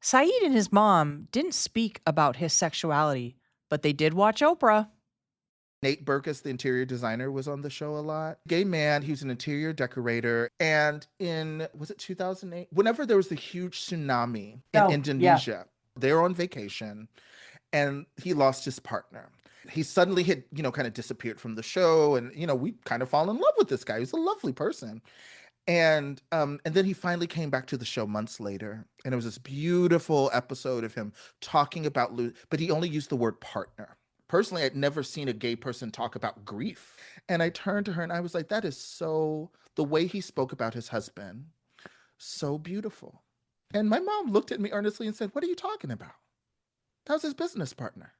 Saeed and his mom didn't speak about his sexuality, but they did watch Oprah. Nate Berkus, the interior designer, was on the show a lot. Gay man, he was an interior decorator. And in, was it 2008? Whenever there was the huge tsunami in Oh, yeah. Indonesia, they were on vacation and he lost his partner. He suddenly had, kind of disappeared from the show. And, we kind of fall in love with this guy. He's a lovely person. And then he finally came back to the show months later. And it was this beautiful episode of him talking about, but he only used the word partner. Personally, I'd never seen a gay person talk about grief. And I turned to her and I was like, that is so, the way he spoke about his husband, so beautiful. And my mom looked at me earnestly and said, what are you talking about? That was his business partner.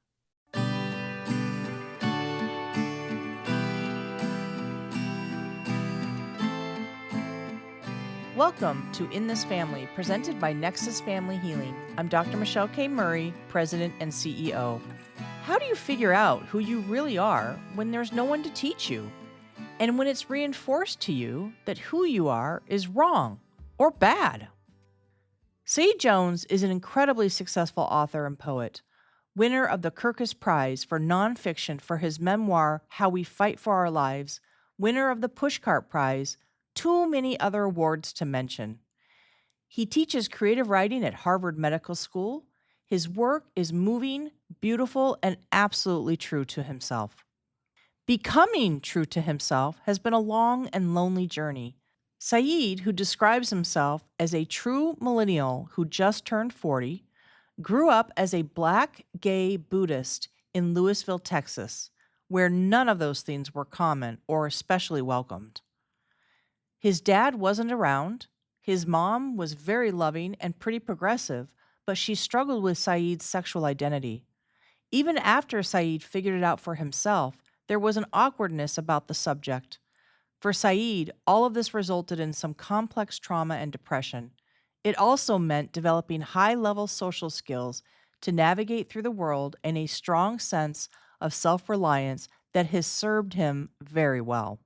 Welcome to In This Family, presented by Nexus Family Healing. I'm Dr. Michelle K. Murray, President and CEO. How do you figure out who you really are when there's no one to teach you? And when it's reinforced to you that who you are is wrong or bad? Saeed Jones is an incredibly successful author and poet, winner of the Kirkus Prize for nonfiction for his memoir, How We Fight for Our Lives, winner of the Pushcart Prize, too many other awards to mention. He teaches creative writing at Harvard Medical School. His work is moving, beautiful, and absolutely true to himself. Becoming true to himself has been a long and lonely journey. Saeed, who describes himself as a true millennial who just turned 40, grew up as a Black gay Buddhist in Lewisville, Texas, where none of those things were common or especially welcomed. His dad wasn't around. His mom was very loving and pretty progressive, but she struggled with Saeed's sexual identity. Even after Saeed figured it out for himself, there was an awkwardness about the subject. For Saeed, all of this resulted in some complex trauma and depression. It also meant developing high-level social skills to navigate through the world and a strong sense of self-reliance that has served him very well.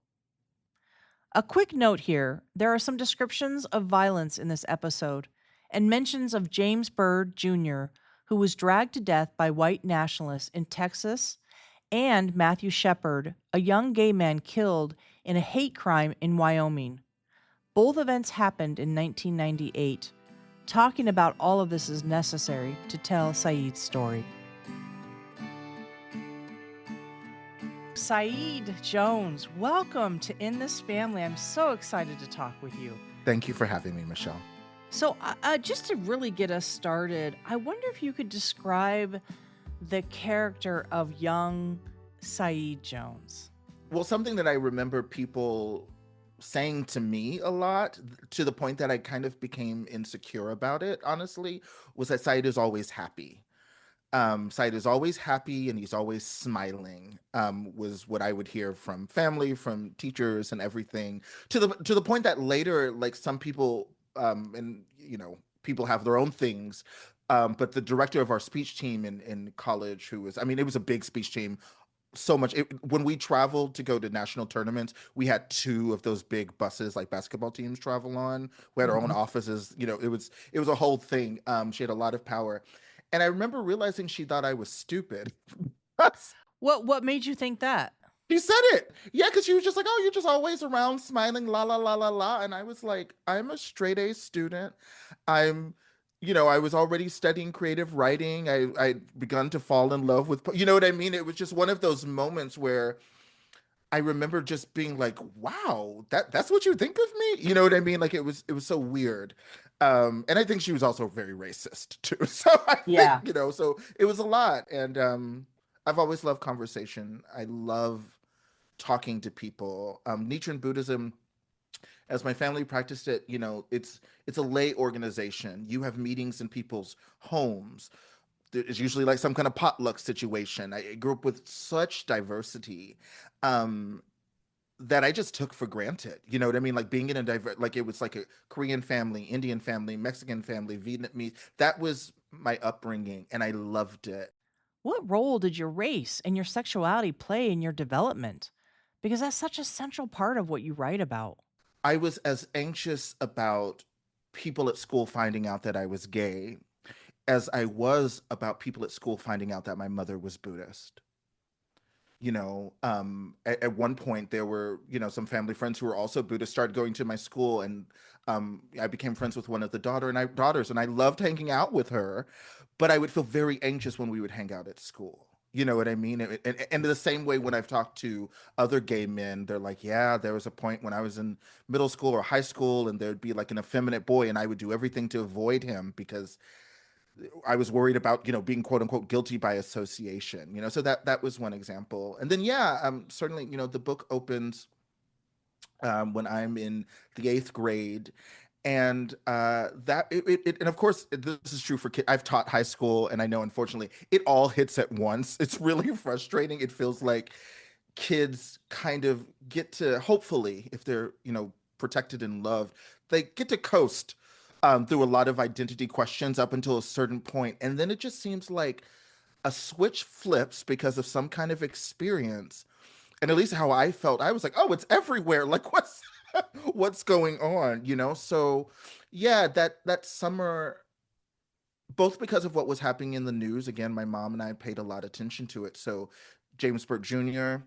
A quick note here, there are some descriptions of violence in this episode and mentions of James Byrd Jr., who was dragged to death by white nationalists in Texas, and Matthew Shepard, a young gay man killed in a hate crime in Wyoming. Both events happened in 1998. Talking about all of this is necessary to tell Saeed's story. Saeed Jones, welcome to In This Family. I'm so excited to talk with you. Thank you for having me, Michelle. So, just to really get us started, I wonder if you could describe the character of young Saeed Jones. Well, something that I remember people saying to me a lot, to the point that I kind of became insecure about it, honestly, was that Said is always happy. Said is always happy and he's always smiling, was what I would hear from family, from teachers and everything. To the point that later, like some people, and people have their own things. But the director of our speech team in college, who was, I mean, it was a big speech team, so much when we traveled to go to national tournaments, we had two of those big buses like basketball teams travel on. We had our own Mhm. offices. It was a whole thing. She had a lot of power, and I remember realizing she thought I was stupid. What made you think that? She said it. Yeah, because she was just like, oh, you're just always around smiling, la la la la la. And I was like, I'm a straight A student. I'm, I was already studying creative writing. I'd begun to fall in love with, you know what I mean? It was just one of those moments where I remember just being like, wow, that's what you think of me? You know what I mean? Like it was so weird. And I think she was also very racist too. So I think, Yeah. so it was a lot. And I've always loved conversation. I love talking to people. Nichiren Buddhism, as my family practiced it, it's a lay organization. You have meetings in people's homes. It's usually like some kind of potluck situation. I grew up with such diversity, um, that I just took for granted. You know what I mean? Like being in a like it was like a Korean family, Indian family, Mexican family, Vietnamese. That was my upbringing, and I loved it. What role did your race and your sexuality play in your development? Because that's such a central part of what you write about. I was as anxious about people at school finding out that I was gay as I was about people at school finding out that my mother was Buddhist. At one point there were, some family friends who were also Buddhist started going to my school, and I became friends with one of the daughters, and I loved hanging out with her, but I would feel very anxious when we would hang out at school. You know what I mean? And the same way when I've talked to other gay men, they're like, yeah, there was a point when I was in middle school or high school, and there'd be like an effeminate boy, and I would do everything to avoid him because I was worried about, being quote unquote guilty by association, so that was one example. And then, yeah, certainly, the book opens when I'm in the eighth grade. And and of course, this is true for kids. I've taught high school, and I know, unfortunately, it all hits at once. It's really frustrating. It feels like kids kind of get to, hopefully, if they're, protected and loved, they get to coast through a lot of identity questions up until a certain point. And then it just seems like a switch flips because of some kind of experience. And at least how I felt, I was like, oh, it's everywhere. Like, what's going on? So yeah, that summer, both because of what was happening in the news, again, my mom and I paid a lot of attention to it. So James Burt Jr.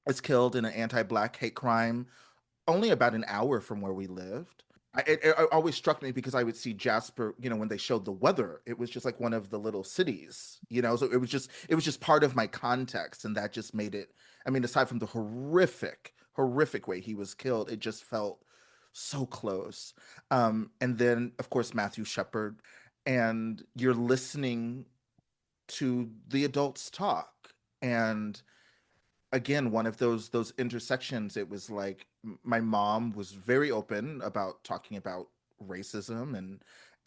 is killed in an anti-black hate crime only about an hour from where we lived. It always struck me because I would see Jasper, when they showed the weather, it was just like one of the little cities, so it was just part of my context, and that just made it. I mean, aside from the horrific way he was killed, it just felt so close. And then, of course, Matthew Shepard, and you're listening to the adults talk, and again, one of those intersections. It was like my mom was very open about talking about racism, and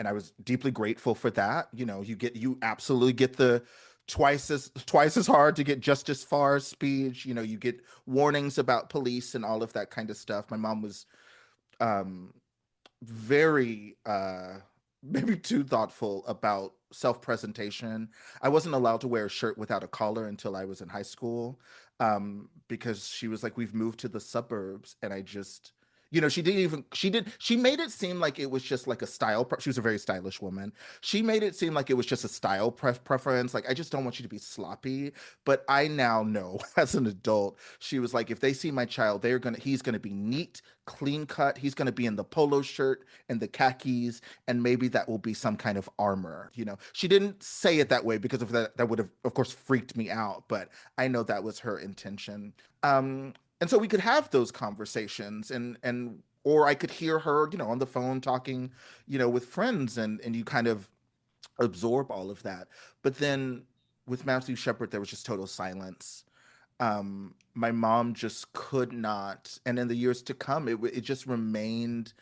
I was deeply grateful for that. You absolutely get the twice as hard to get just as far speech. You get warnings about police and all of that kind of stuff. My mom was um very maybe too thoughtful about self-presentation. I wasn't allowed to wear a shirt without a collar until I was in high school, because she was like, we've moved to the suburbs, and I just, she made it seem like it was just like a she was a very stylish woman. She made it seem like it was just a style preference, like, I just don't want you to be sloppy. But I now know as an adult, she was like, if they see my child, he's gonna be neat, clean cut. He's going to be in the polo shirt and the khakis, and maybe that will be some kind of armor. She didn't say it that way because of that. That would have, of course, freaked me out. But I know that was her intention. And so we could have those conversations, and or I could hear her, on the phone talking, with friends, and you kind of absorb all of that. But then with Matthew Shepard, there was just total silence. My mom just could not, and in the years to come, it just remained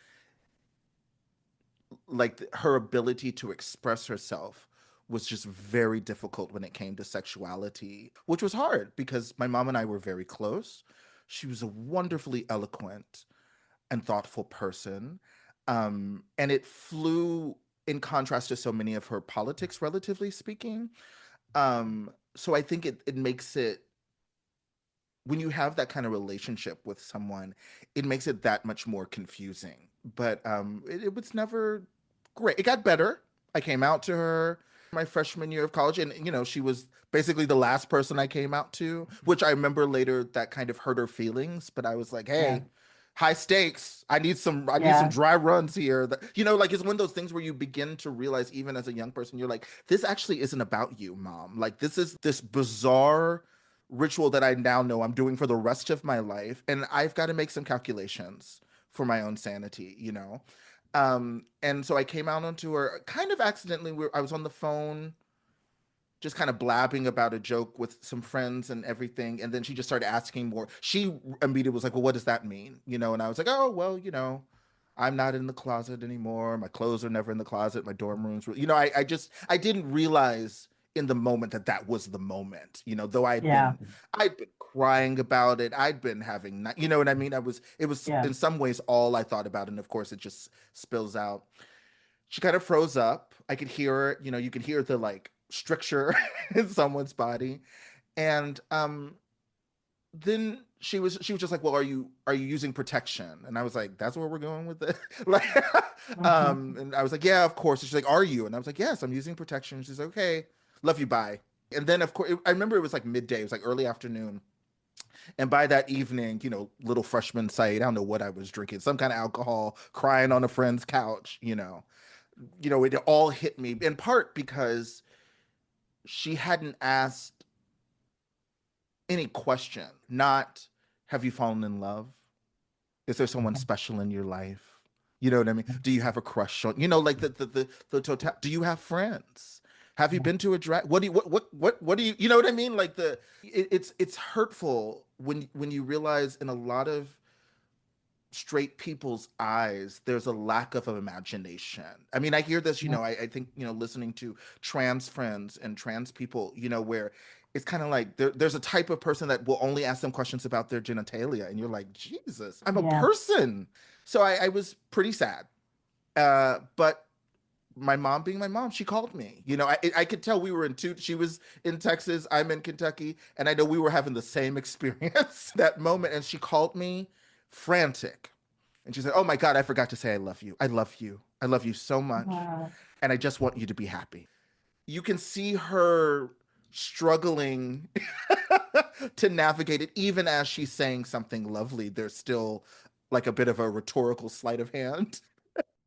like her ability to express herself was just very difficult when it came to sexuality, which was hard because my mom and I were very close. She was a wonderfully eloquent and thoughtful person. And it flew in contrast to so many of her politics, relatively speaking. So I think it makes it, when you have that kind of relationship with someone, it makes it that much more confusing. But it was never great. It got better. I came out to her my freshman year of college, and she was basically the last person I came out to, which I remember later that kind of hurt her feelings. But I was like, Yeah. hey, high stakes. I need some Yeah. dry runs here. Like, it's one of those things where you begin to realize, even as a young person, you're like, this actually isn't about you, mom. Like, this is this bizarre ritual that I now know I'm doing for the rest of my life, and I've got to make some calculations for my own sanity. And so I came out onto her kind of accidentally. I was on the phone just kind of blabbing about a joke with some friends and everything. And then she just started asking more. She immediately was like, well, what does that mean? And I was like, oh, well, I'm not in the closet anymore. My clothes are never in the closet. My dorm rooms were, I didn't realize in the moment that that was the moment, though Yeah. I'd been crying about it. I'd been having, you know what I mean? It was Yeah. in some ways all I thought about. And of course it just spills out. She kind of froze up. I could hear her, you could hear the like stricture in someone's body. And then she was just like, well, are you using protection? And I was like, that's where we're going with it. Like, Mhm. and I was like, yeah, of course. And she's like, are you? And I was like, yes, I'm using protection. She's like, okay, love you, bye. And then of course I remember it was like midday, it was like early afternoon. And by that evening, little freshman Saeed, I don't know what I was drinking, some kind of alcohol, crying on a friend's couch, it all hit me in part because she hadn't asked any question, not have you fallen in love? Is there someone special in your life? You know what I mean? Do you have a crush on, like the total, do you have friends? Have you been to a drag? What do you what do you know what I mean? Like it's hurtful when you realize in a lot of straight people's eyes there's a lack of imagination. I mean, I hear this, I think, listening to trans friends and trans people, where it's kind of like there's a type of person that will only ask them questions about their genitalia, and you're like, Jesus, I'm a Yeah. person. So I was pretty sad, but my mom being my mom, she called me. I could tell we were she was in Texas, I'm in Kentucky, and I know we were having the same experience that moment. And she called me frantic. And she said, oh my God, I forgot to say I love you. I love you. I love you so much. Wow. And I just want you to be happy. You can see her struggling to navigate it, even as she's saying something lovely. There's still like a bit of a rhetorical sleight of hand.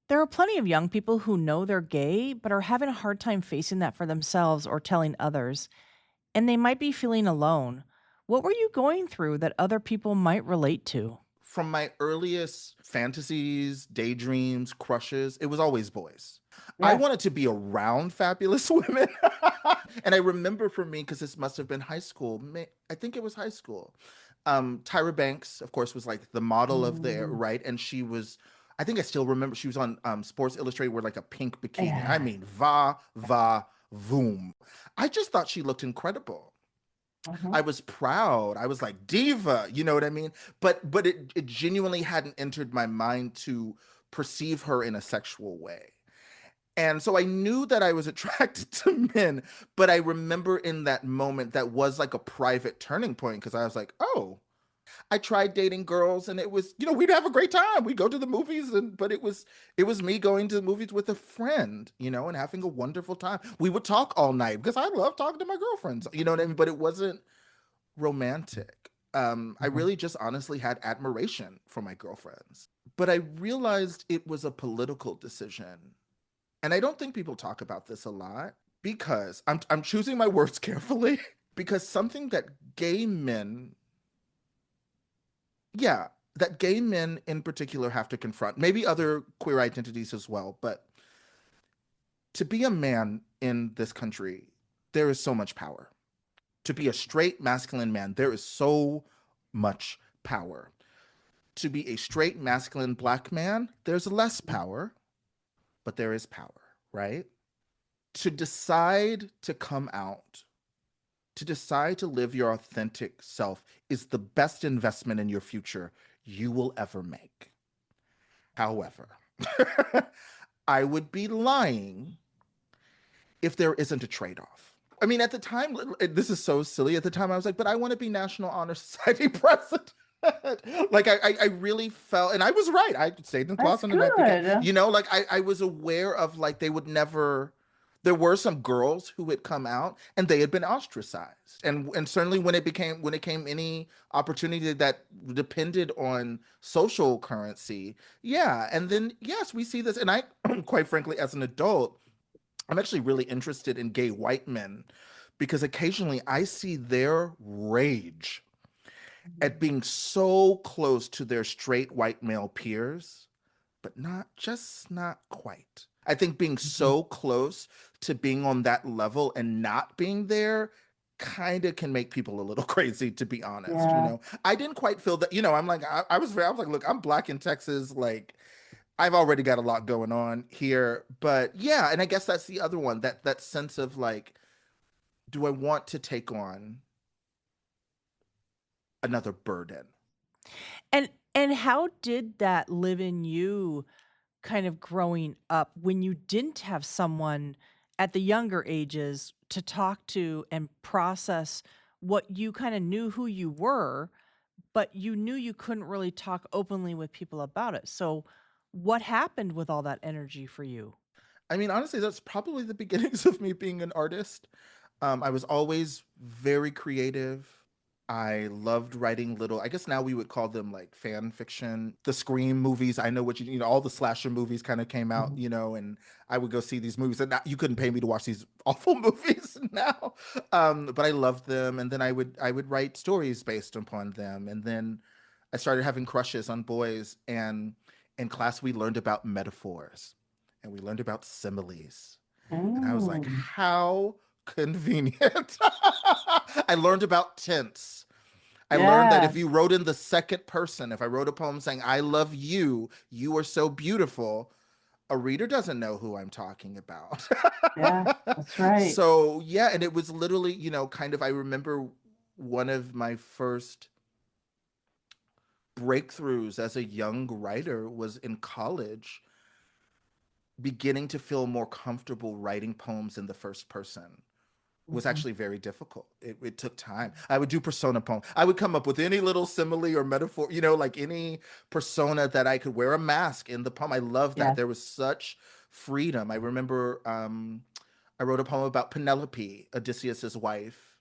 There are plenty of young people who know they're gay, but are having a hard time facing that for themselves or telling others, and they might be feeling alone. What were you going through that other people might relate to? From my earliest fantasies, daydreams, crushes, it was always boys. I Yeah. wanted to be around fabulous women. And I remember for me, because this must have been high school, I think it was high school. Tyra Banks, of course, was like the model of the Mm. right. And she was, I think I still remember, she was on Sports Illustrated with like a pink bikini. I Yeah. mean, va, voom. I just thought she looked incredible. I Mhm. was proud. I was like diva, you know what I mean? But it genuinely hadn't entered my mind to perceive her in a sexual way. And so I knew that I was attracted to men, but I remember in that moment that was like a private turning point because I was like, "Oh, I tried dating girls and it was, we'd have a great time. We'd go to the movies but it was me going to the movies with a friend, and having a wonderful time. We would talk all night because I love talking to my girlfriends, you know what I mean? But it wasn't romantic. I Mhm. really just honestly had admiration for my girlfriends. But I realized it was a political decision. And I don't think people talk about this a lot because I'm choosing my words carefully because something that gay men, yeah, that gay men in particular have to confront, maybe other queer identities as well, but to be a man in this country, there is so much power. To be a straight masculine man, there is so much power. To be a straight masculine black man, there's less power, but there is power, right? To decide to come out, to decide to live your authentic self is the best investment in your future you will ever make. However, I would be lying if there isn't a trade off. I mean, at the time, this is so silly. At the time, I was like, but I want to be National Honor Society president. Like, I really felt, and I was right. I stayed in class That's on the night became, good. like, I was aware of, like, they would never, there were some girls who had come out and they had been ostracized. And certainly when it came any opportunity that depended on social currency, yeah. And then, yes, we see this. And I, quite frankly, as an adult, I'm actually really interested in gay white men because occasionally I see their rage at being so close to their straight white male peers, but not quite. I think being Mhm. so close to being on that level and not being there kind of can make people a little crazy, to be honest. Yeah. I didn't quite feel that, I'm like, I was like, look, I'm black in Texas. Like, I've already got a lot going on here, but yeah, and I guess that's the other one, that sense of like, do I want to take on another burden? And how did that live in you kind of growing up when you didn't have someone at the younger ages to talk to and process what you kind of knew who you were, but you knew you couldn't really talk openly with people about it. So, what happened with all that energy for you? I mean, honestly, that's probably the beginnings of me being an artist. I was always very creative. I loved writing little, I guess now we would call them like fan fiction. The Scream movies, I know what all the slasher movies kind of came out, Mhm. and I would go see these movies. And now, you couldn't pay me to watch these awful movies now. But I loved them. And then I would write stories based upon them. And then I started having crushes on boys. And in class, we learned about metaphors and we learned about similes. And I was like, Mm. how convenient. I learned about tense. I learned that Yeah, if you wrote in the second person, if I wrote a poem saying, I love you, you are so beautiful, a reader doesn't know who I'm talking about. yeah, that's right. So, yeah, and it was literally, kind of, I remember one of my first breakthroughs as a young writer was in college, beginning to feel more comfortable writing poems in the first person was Mhm. actually very difficult. It took time. I would do persona poem. I would come up with any little simile or metaphor, like any persona that I could wear a mask in the poem. I love that. Yeah. There was such freedom. I remember I wrote a poem about Penelope, Odysseus's wife,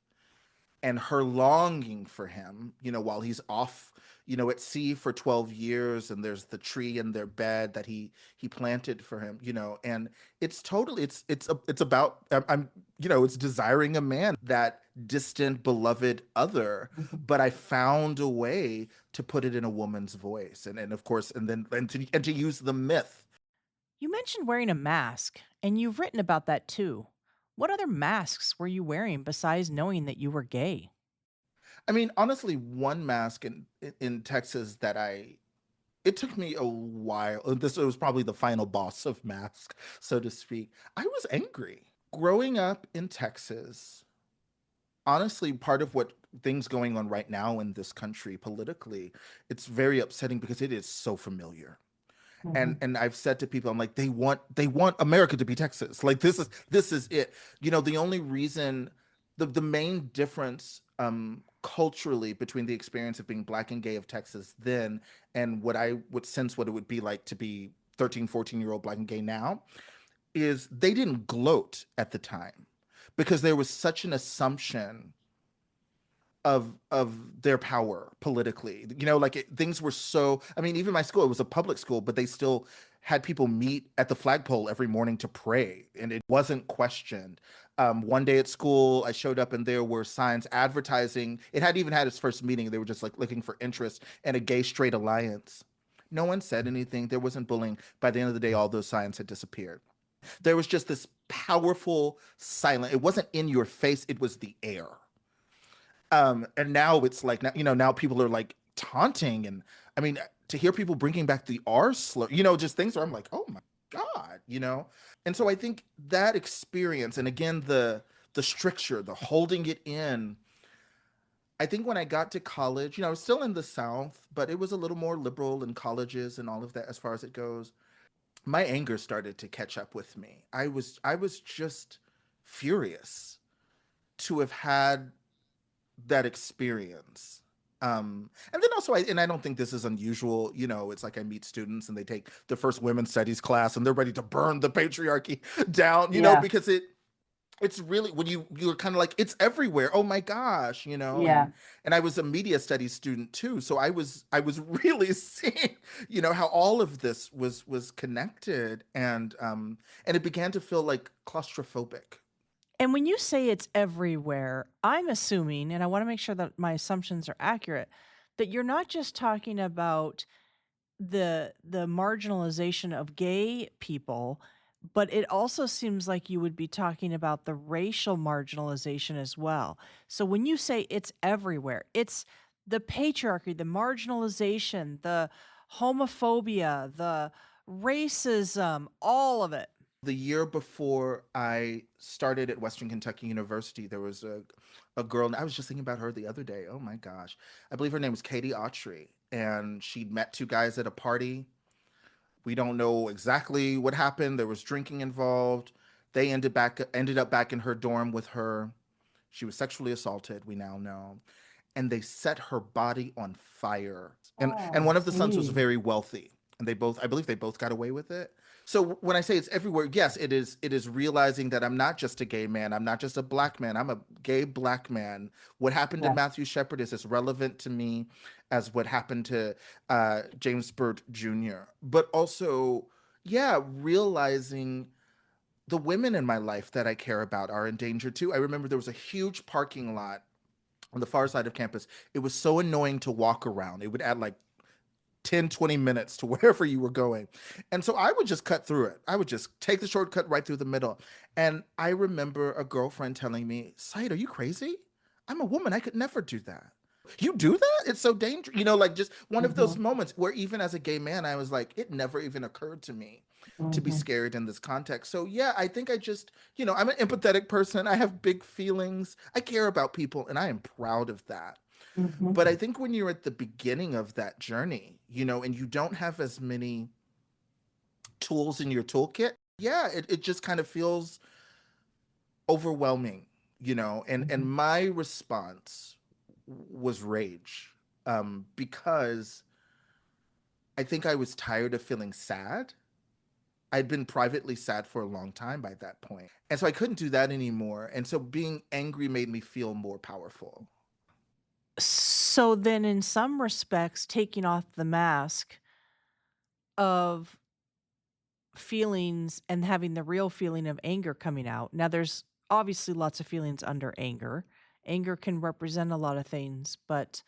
and her longing for him, while he's off, at sea for 12 years, and there's the tree in their bed that he planted for him, and it's totally it's about it's desiring a man, that distant beloved other, Mhm. but I found a way to put it in a woman's voice, and of course, and to use the myth. You mentioned wearing a mask, and you've written about that too. What other masks were you wearing besides knowing that you were gay? I mean, honestly, one mask in Texas that I it took me a while. This was probably the final boss of Mask, so to speak. I was angry. Growing up in Texas, honestly, part of what things going on right now in this country politically, it's very upsetting because it is so familiar. Mhm. And I've said to people, I'm like, they want America to be Texas. Like this is it. The only reason, the main difference culturally between the experience of being black and gay of Texas then and what I would sense what it would be like to be 13, 14-year-old black and gay now is they didn't gloat at the time because there was such an assumption of their power politically. Like things were so. I mean, even my school, it was a public school, but they still had people meet at the flagpole every morning to pray, and it wasn't questioned. One day at school, I showed up, and there were signs advertising. It had even had its first meeting. They were just like looking for interest in a gay straight alliance. No one said anything. There wasn't bullying. By the end of the day, all those signs had disappeared. There was just this powerful silence. It wasn't in your face. It was the air. And now it's like now people are like taunting, and I mean, to hear people bringing back the R slur, just things where I'm like, oh my god. And so I think that experience, and again the stricture, the holding it in. I think when I got to college, I was still in the South, but it was a little more liberal in colleges and all of that as far as it goes. My anger started to catch up with me. I was just furious to have had that experience. And then also, I don't think this is unusual. It's like I meet students and they take the first women's studies class and they're ready to burn the patriarchy down, Yeah, because it's really when you're kind of like it's everywhere. Oh my gosh, yeah. and I was a media studies student too, so I was really seeing, how all of this was connected, and it began to feel like claustrophobic. And when you say it's everywhere, I'm assuming, and I want to make sure that my assumptions are accurate, that you're not just talking about the marginalization of gay people, but it also seems like you would be talking about the racial marginalization as well. So when you say it's everywhere, it's the patriarchy, the marginalization, the homophobia, the racism, all of it. The year before I started at Western Kentucky University, there was a girl, and I was just thinking about her the other day. Oh my gosh. I believe her name was Katie Autry, and she'd met two guys at a party. We don't know exactly what happened. There was drinking involved. They ended up back in her dorm with her. She was sexually assaulted, we now know. and they set her body on fire. And Oh, one of the sons was sweet. very wealthy, and they both, I believe they both got away with it. So when I say it's everywhere, yes, it is realizing that I'm not just a gay man, I'm not just a black man, I'm a gay black man. What happened to Yes. Matthew Shepard is as relevant to me as what happened to James Burt Jr. But also, yeah, realizing the women in my life that I care about are in danger too. I remember there was a huge parking lot on the far side of campus. It was so annoying to walk around. It would add like 10, 20 minutes to wherever you were going. And so I would just cut through it. I would just take the shortcut right through the middle. And I remember a girlfriend telling me, Saeed, are you crazy? I'm a woman. I could never do that. You do that? It's so dangerous. Like just one of those Mm-hmm. moments where even as a gay man, I was like, it never even occurred to me to be Mm-hmm. scared in this context. So yeah, I think I just, I'm an empathetic person. I have big feelings. I care about people and I am proud of that. Mm-hmm. But I think when you're at the beginning of that journey, and you don't have as many tools in your toolkit, yeah, it just kind of feels overwhelming, and Mm-hmm. my response was rage, because I think I was tired of feeling sad. I'd been privately sad for a long time by that point. And so I couldn't do that anymore. And so being angry made me feel more powerful. So then, in some respects, taking off the mask of feelings and having the real feeling of anger coming out. Now, there's obviously lots of feelings under anger. Anger can represent a lot of things, but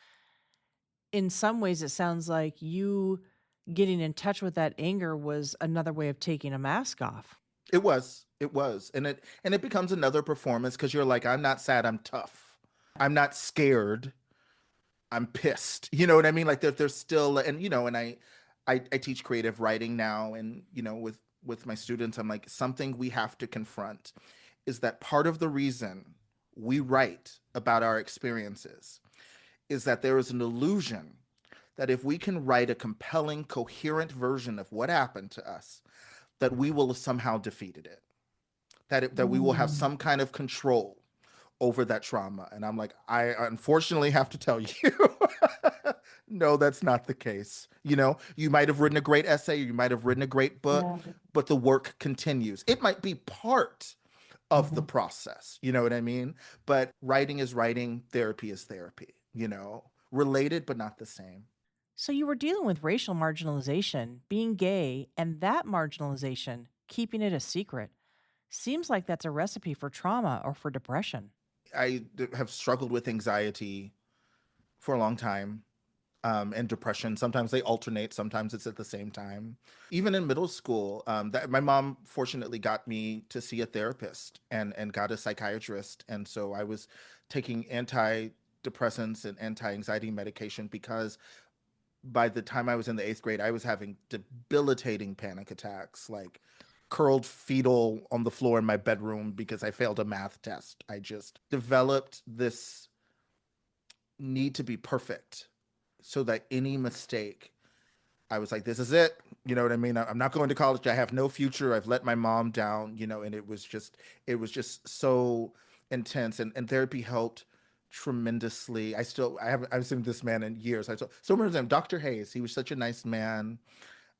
in some ways, it sounds like you getting in touch with that anger was another way of taking a mask off. It was. And it becomes another performance because you're like, I'm not sad, I'm tough. I'm not scared, I'm pissed. You know what I mean? Like there's still, and I teach creative writing now, and with my students, I'm like, something we have to confront is that part of the reason we write about our experiences is that there is an illusion that if we can write a compelling, coherent version of what happened to us, that we will have somehow defeated it, that we will have Mm. some kind of control over that trauma. And I'm like, I unfortunately have to tell you, no, that's not the case. You might have written a great essay, you might have written a great book, Yeah. but the work continues. It might be part of the Mm-hmm. process, you know what I mean? But writing is writing, therapy is therapy, related, but not the same. So you were dealing with racial marginalization, being gay, and that marginalization, keeping it a secret. Seems like that's a recipe for trauma or for depression. Have struggled with anxiety for a long time, and depression. Sometimes they alternate, sometimes it's at the same time. Even in middle school, my mom fortunately got me to see a therapist and got a psychiatrist. And so I was taking antidepressants and anti-anxiety medication because by the time I was in the eighth grade, I was having debilitating panic attacks, like curled fetal on the floor in my bedroom because I failed a math test. I just developed this need to be perfect so that any mistake, I was like, this is it. You know what I mean? I'm not going to college. I have no future. I've let my mom down, and it was just so intense. And therapy helped tremendously. I haven't seen this man in years. I still remember him, Dr. Hayes. He was such a nice man.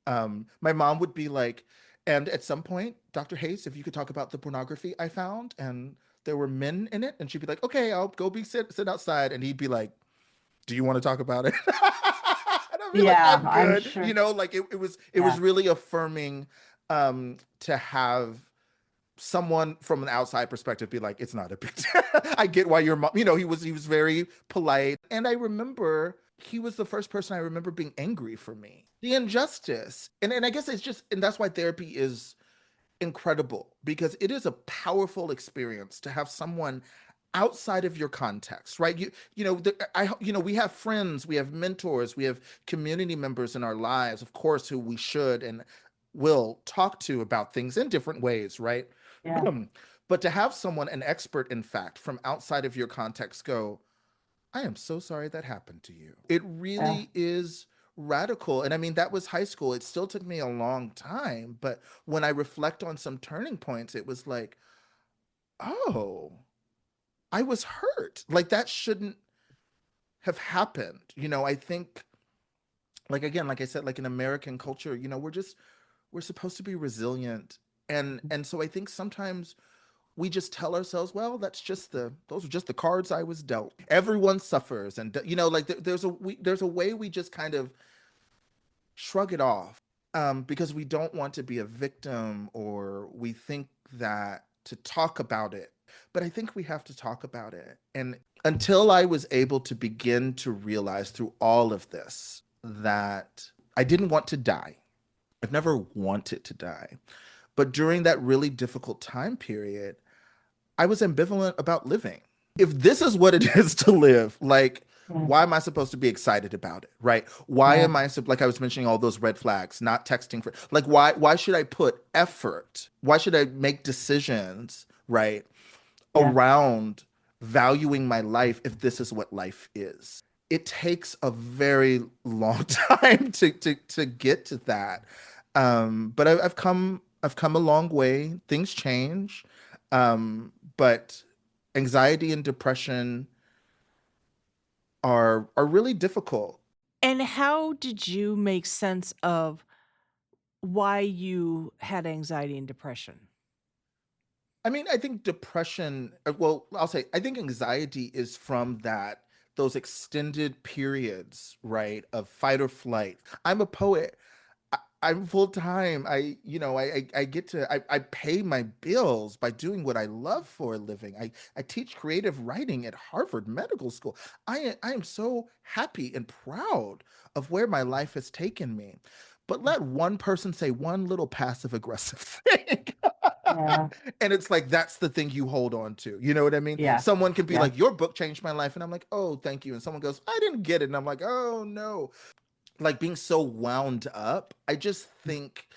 My mom would be like, and at some point, Dr. Hayes, if you could talk about the pornography I found, and there were men in it, and she'd be like, okay, I'll go sit outside, and he'd be like, do you want to talk about it? And I'd be like, Yeah, I'm I'm good. sure. Like it was Yeah. really affirming, to have someone from an outside perspective be like, it's not a big deal. I get why your mom, he was very polite. And I remember he was the first person I remember being angry for me. The injustice. And I guess it's just, and that's why therapy is incredible, because it is a powerful experience to have someone outside of your context, right? We have friends, we have mentors, we have community members in our lives, of course, who we should and will talk to about things in different ways, right? Yeah. But to have someone, an expert in fact, from outside of your context go, I am so sorry that happened to you. It Yeah. really is radical. And I mean, that was high school. It still took me a long time. But when I reflect on some turning points, it was like, oh, I was hurt. Like that shouldn't have happened. I think, like, again, like I said, like in American culture, we're supposed to be resilient. And so I think sometimes we just tell ourselves, well, those are just the cards I was dealt. Everyone suffers. And, like there's a way we just kind of shrug it off, because we don't want to be a victim, or we think that to talk about it. But I think we have to talk about it. And until I was able to begin to realize through all of this that I didn't want to die, I've never wanted to die. But during that really difficult time period, I was ambivalent about living. If this is what it is to live, like, Mm. why am I supposed to be excited about it, right? Why Yeah. am like I was mentioning all those red flags, not texting for, like, why should I put effort? Why should I make decisions, right, Yeah. around valuing my life if this is what life is? It takes a very long time to get to that. But I've come a long way. Things change. But anxiety and depression are really difficult. And how did you make sense of why you had anxiety and depression? I mean, I think depression, well, I'll say, I think anxiety is from those extended periods, right, of fight or flight. I'm a poet. I'm full time. I get I pay my bills by doing what I love for a living. I teach creative writing at Harvard Medical School. I am so happy and proud of where my life has taken me. But let one person say one little passive aggressive thing. Yeah. And it's like that's the thing you hold on to. You know what I mean? Yeah. Someone can be Yeah. like, "Your book changed my life." And I'm like, "Oh, thank you." And someone goes, "I didn't get it." And I'm like, "Oh, no." Like being so wound up, I just think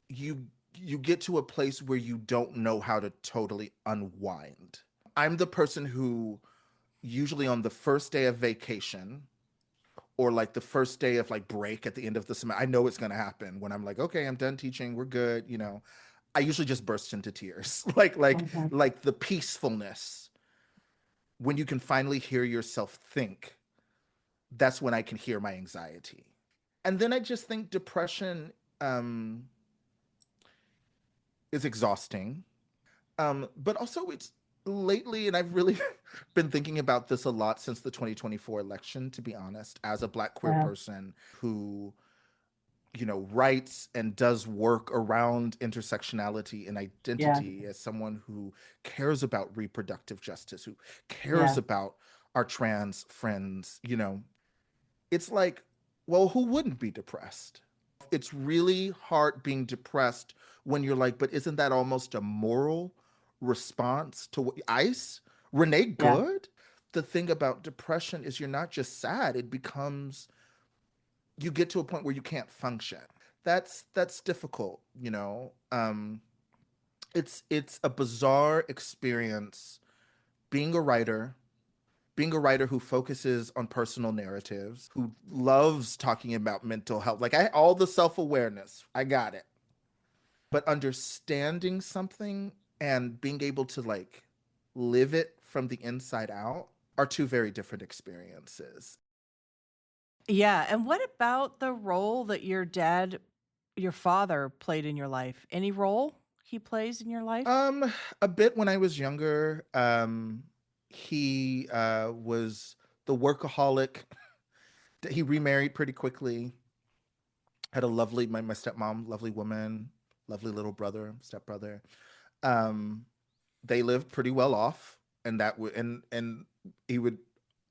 you you get to a place where you don't know how to totally unwind. I'm the person who usually on the first day of vacation, or like the first day of like break at the end of the semester, I know it's going to happen when I'm like, okay, I'm done teaching, we're good. I usually just burst into tears. like like Mhm. like the peacefulness when you can finally hear yourself think. That's when I can hear my anxiety. And then I just think depression um is exhausting. But also it's lately, and I've really been thinking about this a lot since the 2024 election, to be honest, as a Black queer Yeah. person who, writes and does work around intersectionality and Yeah. identity, as someone who cares about reproductive justice, who cares Yeah. about our trans friends, it's like, well, who wouldn't be depressed? It's really hard being depressed when you're like, but isn't that almost a moral response to what ICE? Renee Yeah. Good? The thing about depression is you're not just sad, it becomes you get to a point where you can't function. That's difficult, you know. It's a bizarre experience being a writer, who focuses on personal narratives, who loves talking about mental health. Like all the self-awareness, I got it. But understanding something and being able to like live it from the inside out are two very different experiences. Yeah, and what about the role that your father played in your life? Any role he plays in your life? A bit when I was younger. He was the workaholic. He remarried pretty quickly. Had a lovely my stepmom, lovely woman, lovely little brother, stepbrother. Um, they lived pretty well off, and that would and he would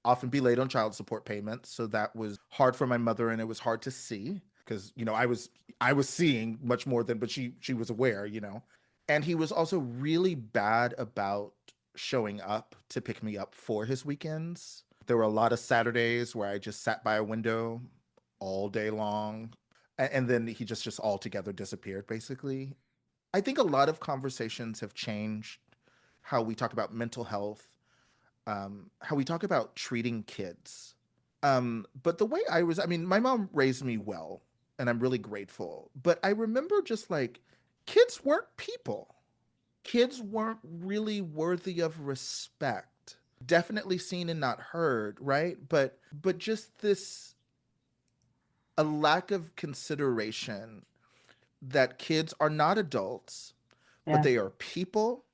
often be late on child support payments, so that was hard for my mother, and it was hard to see because I was seeing much more than, but she was aware. And he was also really bad about showing up to pick me up for his weekends. There were a lot of Saturdays where I just sat by a window all day long, and then he just altogether disappeared basically. I think a lot of conversations have changed how we talk about mental health, how we talk about treating kids. But the way I mean, my mom raised me well, and I'm really grateful. But I remember just like kids weren't people. Kids weren't really worthy of respect. definitely seen and not heard, right? But just this, a lack of consideration that kids are not adults, but Yeah. they are people.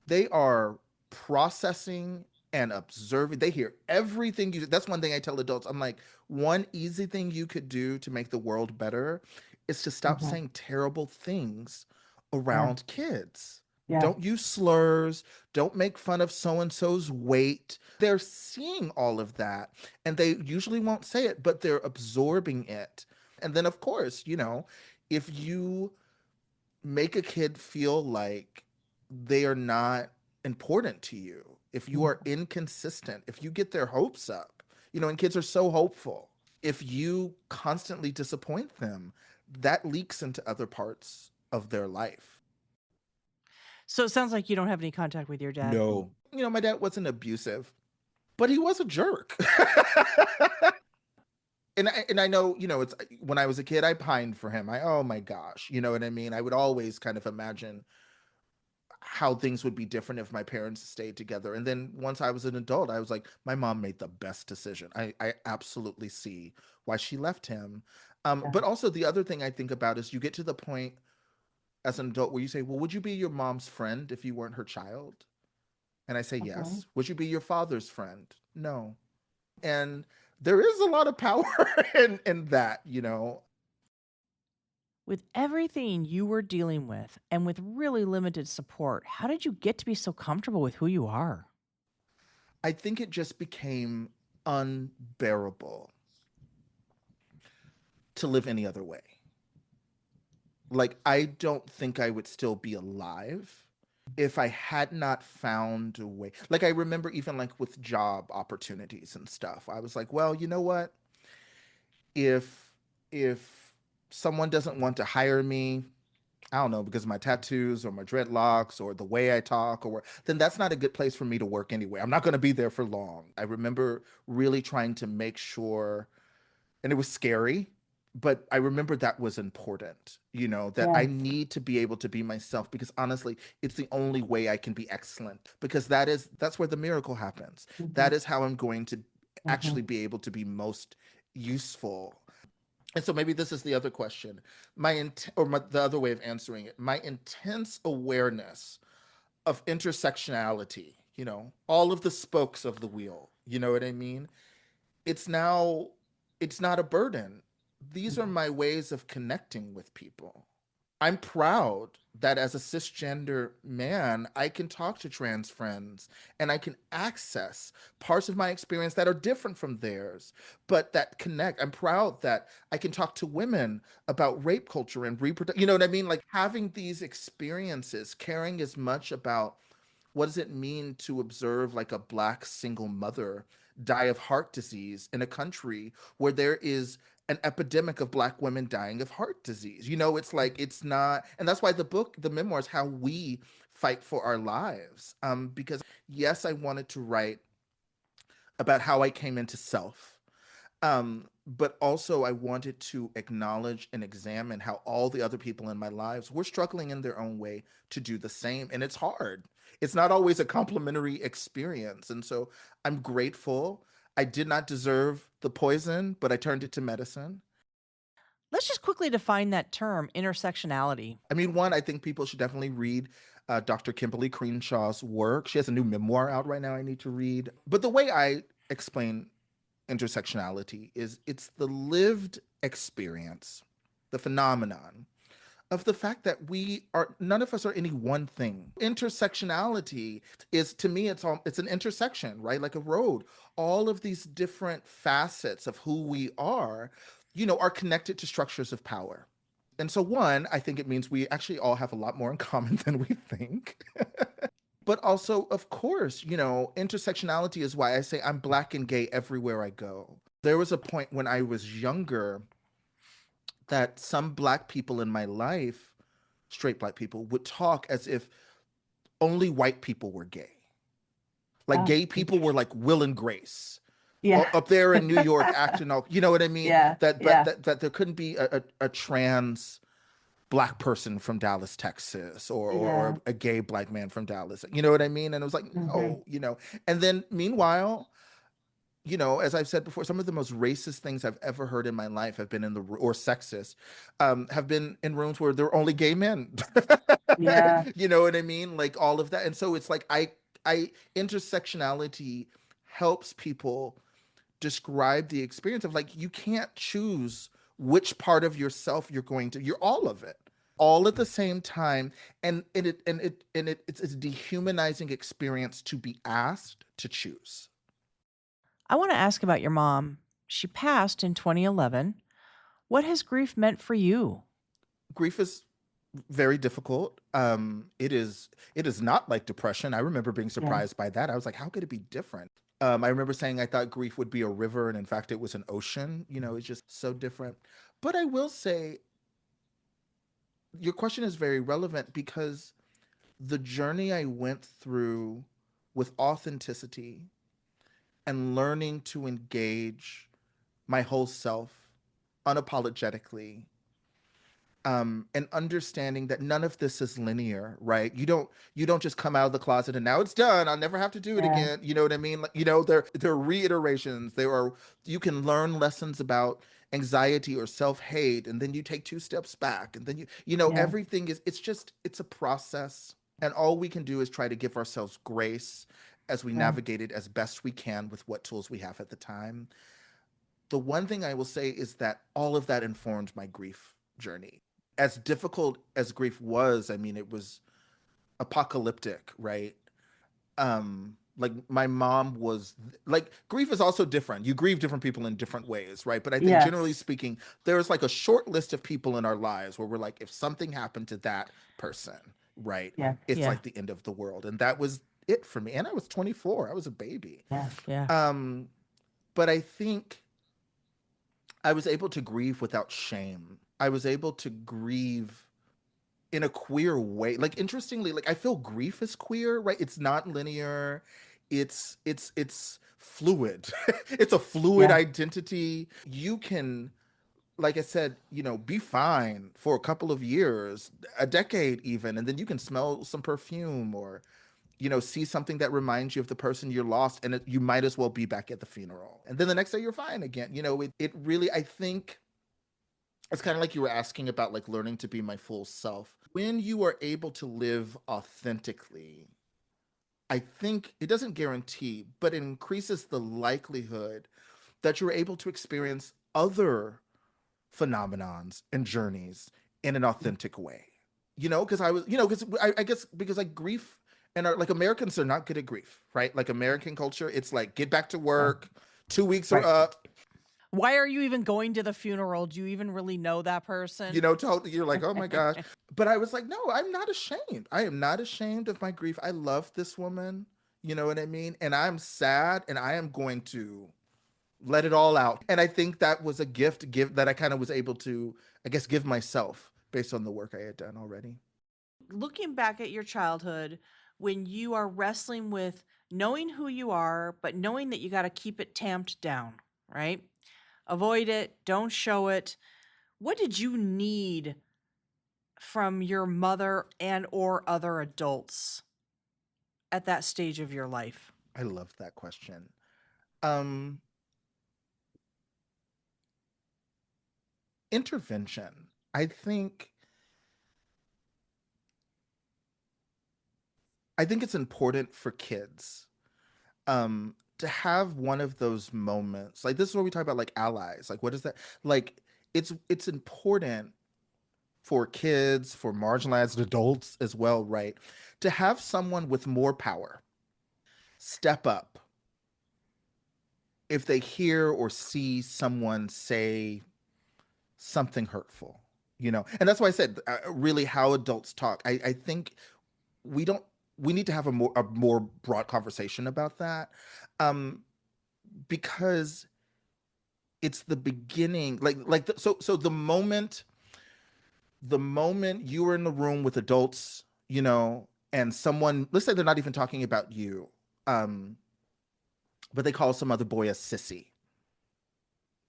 They are processing and observing. They hear everything you. That's one thing I tell adults. I'm like, one easy thing you could do to make the world better is to stop Hmm. saying terrible things Yeah. around kids. Yeah. Don't use slurs. Don't make fun of so and so's weight. They're seeing all of that and they usually won't say it, but they're absorbing it. And then, of course, if you make a kid feel like they are not important to you, if you are Mhm. inconsistent, if you get their hopes up, and kids are so hopeful, if you constantly disappoint them, that leaks into other parts of their life. So it sounds like you don't have any contact with your dad. No. My dad wasn't abusive, but he was a jerk. And I know, it's when I was a kid, I pined for him. Oh my gosh, you know what I mean? I would always kind of imagine how things would be different if my parents stayed together. And then once I was an adult, I was like, my mom made the best decision. I absolutely see why she left him. Yeah. But also the other thing I think about is you get to the point as an adult where you say, well, would you be your mom's friend if you weren't her child? And I say, Mhm. yes. Would you be your father's friend? No. And there is a lot of power in that. With everything you were dealing with and with really limited support, how did you get to be so comfortable with who you are? I think it just became unbearable to live any other way. Like, I don't think I would still be alive if I had not found a way. Like, I remember even like with job opportunities and stuff, I was like, well, you know what? If someone doesn't want to hire me, I don't know, because of my tattoos or my dreadlocks or the way I talk, then that's not a good place for me to work anyway. I'm not going to be there for long. I remember really trying to make sure, and it was scary, but I remember that was important, that I Yeah. need to be able to be myself, because honestly, it's the only way I can be excellent, because that's where the miracle happens. Hmm. That is how I'm going to Hmm. actually be able to be most useful. And so maybe this is the other question. The other way of answering it, my intense awareness of intersectionality, all of the spokes of the wheel, you know what I mean? It's now, it's not a burden. These are my ways of connecting with people. I'm proud that as a cisgender man, I can talk to trans friends and I can access parts of my experience that are different from theirs, but that connect. I'm proud that I can talk to women about rape culture and reproduction. You know what I mean? Like, having these experiences, caring as much about what does it mean to observe like a Black single mother die of heart disease in a country where there is an epidemic of Black women dying of heart disease. It's like, it's not, and that's why the memoir is how we fight for our lives. Because yes, I wanted to write about how I came into self, but also I wanted to acknowledge and examine how all the other people in my lives were struggling in their own way to do the same. And it's hard. It's not always a complimentary experience. And so I'm grateful. I did not deserve the poison, but I turned it to medicine. Let's just quickly define that term, intersectionality. I mean, one, I think people should definitely read Dr. Kimberly Crenshaw's work. She has a new memoir out right now I need to read. But the way I explain intersectionality is it's the lived experience, the phenomenon of the fact that none of us are any one thing. Intersectionality is, to me, it's an intersection, right? Like a road. All of these different facets of who we are connected to structures of power. And so, one, I think it means we actually all have a lot more in common than we think. But also, of course, intersectionality is why I say I'm Black and gay everywhere I go. There was a point when I was younger that some Black people in my life, straight Black people, would talk as if only white people were gay. Like, Oh, gay people were like Will and Grace yeah. up there in New York acting all, you know what I mean? Yeah. That, but Yeah. that there couldn't be a trans Black person from Dallas, Texas, Yeah. or a gay Black man from Dallas. You know what I mean? And it was like, Hmm. no, And then meanwhile, as I've said before, some of the most racist things I've ever heard in my life have been or sexist, have been in rooms where there are only gay men. Yeah. You know what I mean? Like all of that. And so it's like intersectionality helps people describe the experience of like, you can't choose which part of yourself you're all of it, all at the same time. It's a dehumanizing experience to be asked to choose. I want to ask about your mom. She passed in 2011. What has grief meant for you? Grief is very difficult. It is not like depression. I remember being Yeah. surprised by that. I was like, how could it be different? I remember saying I thought grief would be a river, and in fact it was an ocean. It's just so different. But I will say your question is very relevant, because the journey I went through with authenticity and learning to engage my whole self unapologetically, and understanding that none of this is linear, right? You don't just come out of the closet and now it's done. I'll never have to do it Yeah. again. You know what I mean? Like, there are reiterations. You can learn lessons about anxiety or self-hate, and then you take two steps back, and then Yeah. everything it's a process, and all we can do is try to give ourselves grace as we Yeah. navigate it as best we can with what tools we have at the time. The one thing I will say is that all of that informed my grief journey. As difficult as grief was, I mean, it was apocalyptic, right? Like my mom was like, grief is also different. You grieve different people in different ways, right? But I think generally Yes. speaking, there's like a short list of people in our lives where we're like, if something happened to that person, right, Yeah. it's Yeah, like the end of the world. And that was it for me. And I was 24. I was a baby. Yeah. yeah. Um, but I think I was able to grieve without shame. I was able to grieve in a queer way. Like, interestingly, like I feel grief is queer, right? It's not linear. It's fluid. It's a fluid Yeah. identity. You can, like I said, be fine for a couple of years, a decade even, and then you can smell some perfume, or see something that reminds you of the person you lost, and you might as well be back at the funeral. And then the next day you're fine again. It really, I think, it's kind of like you were asking about, like, learning to be my full self. When you are able to live authentically, I think it doesn't guarantee, but it increases the likelihood that you're able to experience other phenomenons and journeys in an authentic way. Because I guess because, like, grief, and like, Americans are not good at grief, right? Like, American culture, it's like, get back to Yeah. work, 2 weeks are Right. up. Why are you even going to the funeral? Do you even really know that person? Totally, you're like, oh my gosh. But I was like, no, I'm not ashamed. I am not ashamed of my grief. I love this woman. You know what I mean? And I'm sad, and I am going to let it all out. And I think that was a gift that I kind of was able to, I guess, give myself based on the work I had done already. Looking back at your childhood, when you are wrestling with knowing who you are, but knowing that you got to keep it tamped down, right? Avoid it, don't show it. What did you need from your mother and or other adults at that stage of your life? I love that question. Um, Intervention. I think it's important for kids, to have one of those moments. Like, this is where we talk about, like, allies. Like, what is that? Like, it's important for kids, for marginalized adults as well, right? To have someone with more power step up if they hear or see someone say something hurtful. And that's why I said, really, how adults talk. I think we don't we need to have a more broad conversation about that, um because it's the beginning, so the moment you were in the room with adults, and someone, let's say they're not even talking about you, um but they call some other boy a sissy,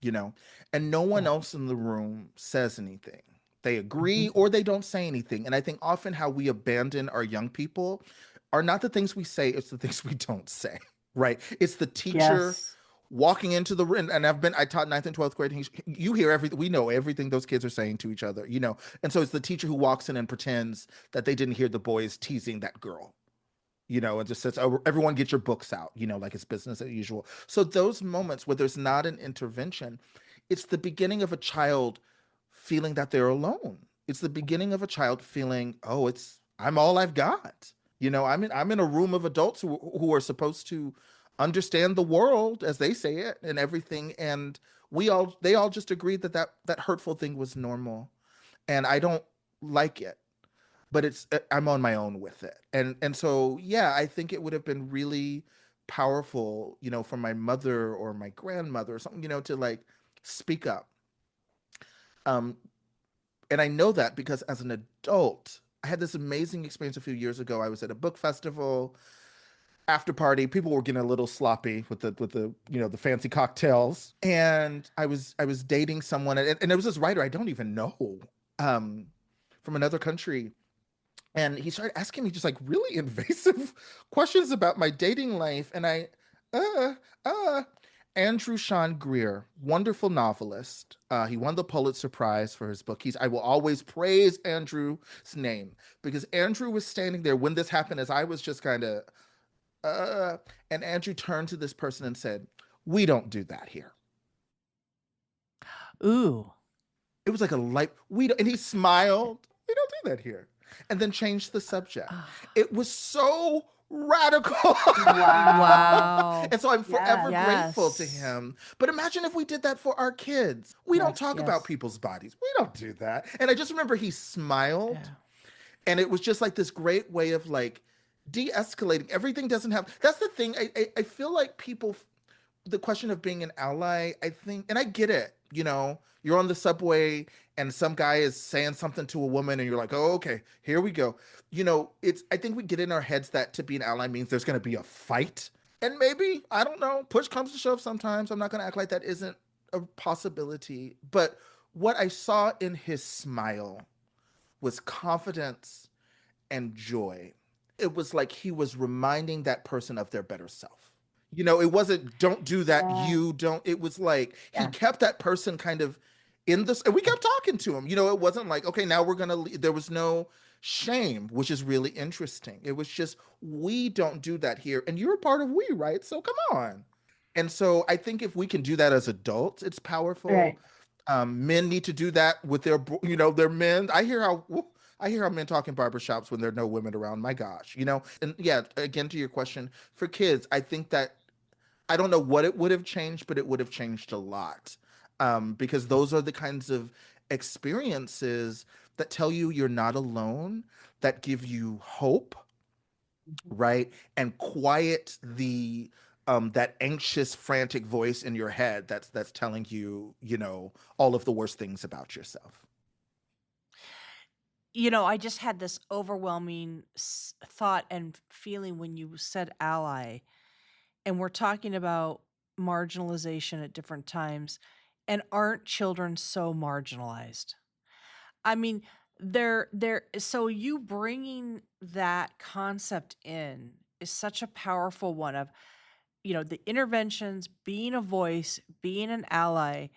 you know and no one Yeah. else in the room says anything. They agree or they don't say anything. And I think often how we abandon our young people are not the things we say, it's the things we don't say, right? It's the teacher Yes. walking into the room. And I taught ninth and 12th grade. You hear everything, we know everything those kids are saying to each other, you know? And so it's the teacher who walks in and pretends that they didn't hear the boys teasing that girl, you know, and just says, oh, everyone get your books out, you know, like it's business as usual. So those moments where there's not an intervention, it's the beginning of a child feeling that they're alone. It's the beginning of a child feeling, oh, I'm all I've got. You know, I'm in a room of adults who are supposed to understand the world as they say it and everything. And they all just agreed that hurtful thing was normal. And I don't like it, but I'm on my own with it. And so yeah, I think it would have been really powerful, you know, for my mother or my grandmother or something, you know, to like speak up. Um, and I know that because as an adult, I had this amazing experience a few years ago. I was at a book festival after party. People were getting a little sloppy with the you know the fancy cocktails, and I was dating someone, and it was this writer I don't even know, um, from another country, and he started asking me just like really invasive questions about my dating life, and uh, uh, Andrew Sean Greer, wonderful novelist. He won the Pulitzer Prize for his book. I will always praise Andrew's name because Andrew was standing there when this happened as I was just kind of, uh, and Andrew turned to this person and said, "We don't do that here." Ooh. It was like a light, we don't, and he smiled, "We don't do that here." And then changed the subject. Ah, It was so radical. Wow. wow. And so I'm forever Yes. grateful to Yes. him. But imagine if we did that for our kids. We don't Yes. talk about Yes. people's bodies. We don't do that. And I just remember he smiled, Yeah. and it was just like this great way of like de-escalating. Everything doesn't have, that's the thing. I feel like people, the question of being an ally, I think, and I get it, you know, you're on the subway and some guy is saying something to a woman and you're like, oh, okay, here we go. You know, I think we get in our heads that to be an ally means there's going to be a fight. And maybe, I don't know, push comes to shove sometimes. I'm not going to act like that isn't a possibility. But what I saw in his smile was confidence and joy. It was like he was reminding that person of their better self. You know, it wasn't don't do that, Yeah. you don't. It was like he Yeah. kept that person kind of in this, and we kept talking to him. You know, it wasn't like, okay, now we're gonna leave. There was no shame, which is really interesting. It was just, we don't do that here. And you're a part of we, right? So come on. And so I think if we can do that as adults, it's powerful. Right. Men need to do that with you know, their men. I hear how men talk in barbershops when there are no women around. My gosh, you know. And yeah, again to your question, for kids, I think that I don't know what it would have changed, but it would have changed a lot, because those are the kinds of experiences that tell you you're not alone, that give you hope, Mhm. right? And quiet the that anxious, frantic voice in your head that's telling you, you know, all of the worst things about yourself. You know, I just had this overwhelming thought and feeling when you said ally, and we're talking about marginalization at different times. And aren't children so marginalized? I mean, so you bringing that concept in is such a powerful one of, the interventions, being a voice, being an ally.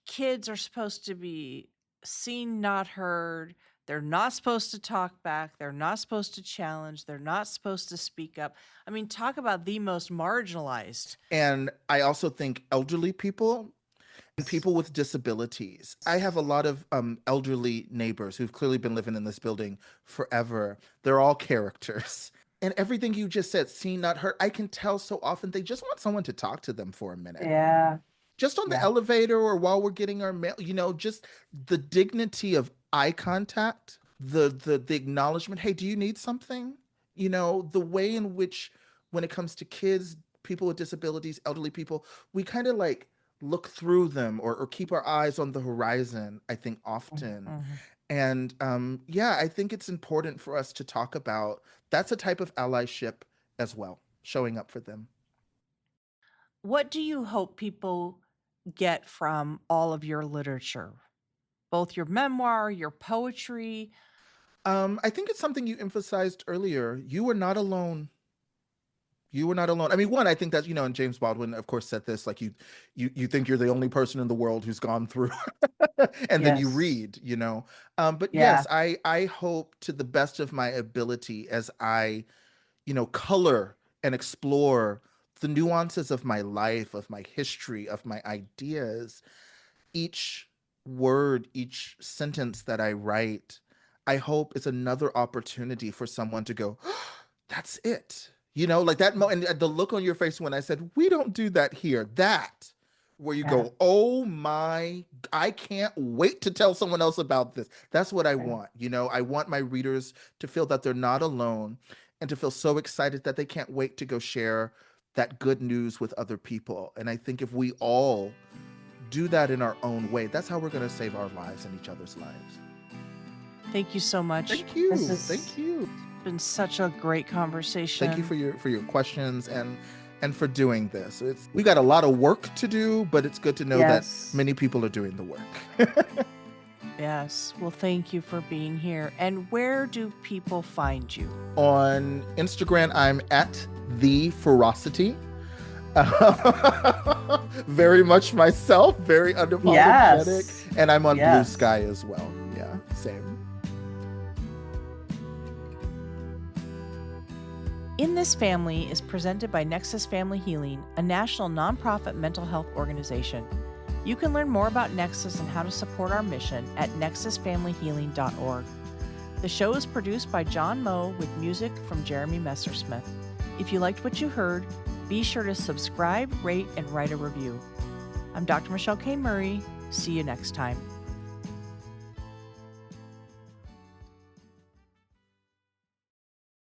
Kids are supposed to be seen, not heard. They're not supposed to talk back. They're not supposed to challenge. They're not supposed to speak up. I mean, talk about the most marginalized. And I also think elderly people and Yes. people with disabilities. I have a lot of elderly neighbors who've clearly been living in this building forever. They're all characters. And everything you just said, seen, not heard, I can tell so often they just want someone to talk to them for a minute. Yeah. Just on the Yeah. elevator or while we're getting our mail, you know, just the dignity of eye contact, the acknowledgement, hey, do you need something? You know, the way in which when it comes to kids, people with disabilities, elderly people, we kind of like look through them or keep our eyes on the horizon, I think often. Mhm. And yeah, I think it's important for us to talk about that's a type of allyship as well, showing up for them. What do you hope people get from all of your literature, both your memoir, your poetry? I think it's something you emphasized earlier. You were not alone. You were not alone. I mean, one, I think that, and James Baldwin, of course, said this, like you think you're the only person in the world who's gone through, and then you Yes. read, But Yeah. yes, I hope to the best of my ability as I, color and explore the nuances of my life, of my history, of my ideas, each word, each sentence that I write, I hope is another opportunity for someone to go, that's it. Like that and the look on your face when I said, we don't do that here. That where you Yeah. go, oh my, I can't wait to tell someone else about this. That's what I want. I want my readers to feel that they're not alone and to feel so excited that they can't wait to go share that good news with other people. And I think if we all do that in our own way, that's how we're going to save our lives and each other's lives. Thank you so much. Thank you. This is- Thank you. It's been such a great conversation. Thank you for your questions and for doing this. We got a lot of work to do, but it's good to know that many people are doing the work. Yes. Well, thank you for being here. And where do people find you? On Instagram, I'm at The Ferocity. Very much myself, very unapologetic. Yes. And I'm on Yes. Blue Sky as well. Yeah, same. In This Family is presented by Nexus Family Healing, a national nonprofit mental health organization. You can learn more about Nexus and how to support our mission at nexusfamilyhealing.org. The show is produced by John Moe with music from Jeremy Messersmith. If you liked what you heard, be sure to subscribe, rate, and write a review. I'm Dr. Michelle K. Murray. See you next time.